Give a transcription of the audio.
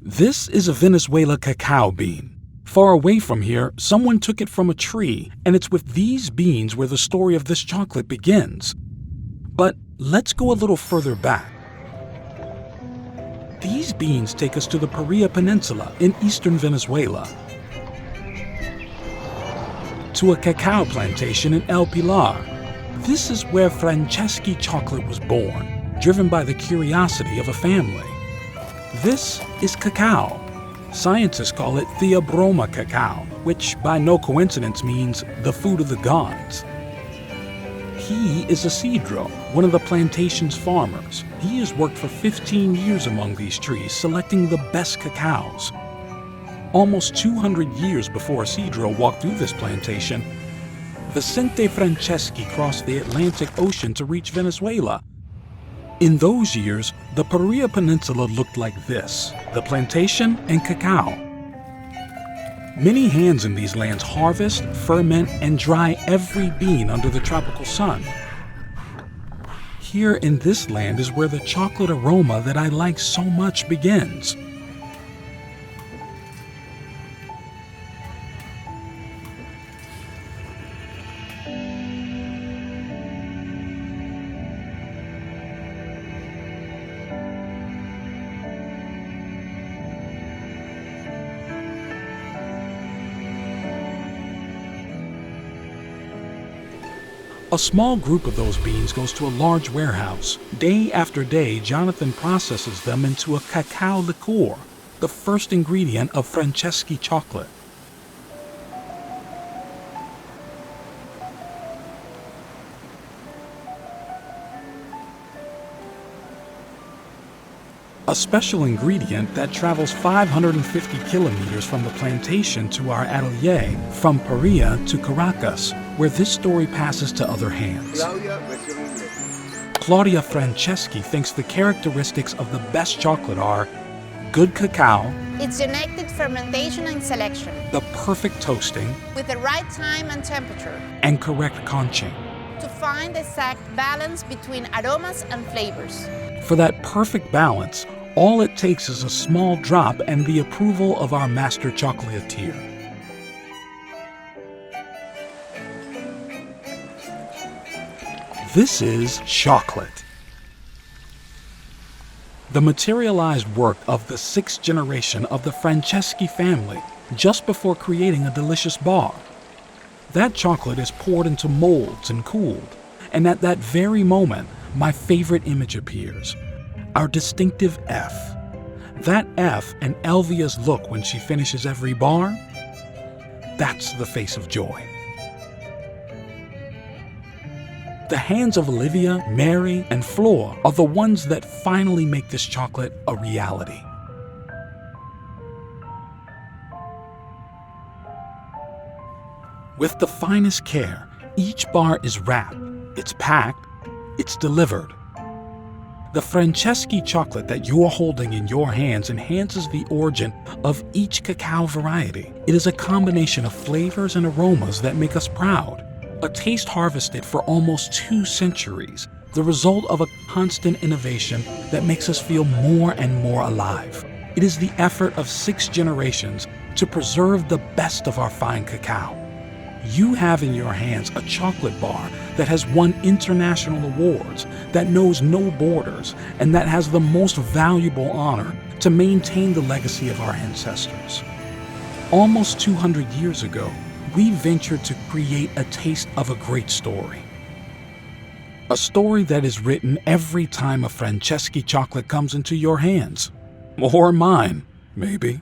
This is a Venezuela cacao bean. Far away from here, someone took it from a tree, and it's with these beans where the story of this chocolate begins. But let's go a little further back. These beans take us to the Paria Peninsula in eastern Venezuela, to a cacao plantation in El Pilar. This is where Franceschi chocolate was born, driven by the curiosity of a family. This is cacao. Scientists call it Theobroma cacao, which by no coincidence means the food of the gods. He is Isidro, one of the plantation's farmers. He has worked for 15 years among these trees, selecting the best cacaos. Almost 200 years before Isidro walked through this plantation, Vicente Franceschi crossed the Atlantic Ocean to reach Venezuela. In those years, the Paria Peninsula looked like this: the plantation and cacao. Many hands in these lands harvest, ferment, and dry every bean under the tropical sun. Here in this land is where the chocolate aroma that I like so much begins. A small group of those beans goes to a large warehouse. Day after day, Jonathan processes them into a cacao liqueur, the first ingredient of Franceschi chocolate. A special ingredient that travels 550 kilometers from the plantation to our atelier, from Paria to Caracas, where this story passes to other hands. Claudia Franceschi thinks the characteristics of the best chocolate are good cacao, its genetic fermentation and selection, the perfect toasting, with the right time and temperature, and correct conching. to find the exact balance between aromas and flavors. For that perfect balance, all it takes is a small drop and the approval of our master chocolatier. This is chocolate. The materialized work of the 6th generation of the Franceschi family just before creating a delicious bar. That chocolate is poured into molds and cooled, and at that very moment, my favorite image appears. Our distinctive F. That F and Elvia's look when she finishes every bar, that's the face of joy. The hands of Olivia, Mary, and Flor are the ones that finally make this chocolate a reality. With the finest care, each bar is wrapped, it's packed, it's delivered. The Franceschi chocolate that you're holding in your hands enhances the origin of each cacao variety. It is a combination of flavors and aromas that make us proud. A taste harvested for almost 2 centuries, the result of a constant innovation that makes us feel more and more alive. It is the effort of 6 generations to preserve the best of our fine cacao. You have in your hands a chocolate bar that has won international awards, that knows no borders, and that has the most valuable honor to maintain the legacy of our ancestors. Almost 200 years ago, we ventured to create a taste of a great story. A story that is written every time a Franceschi chocolate comes into your hands. Or mine, maybe.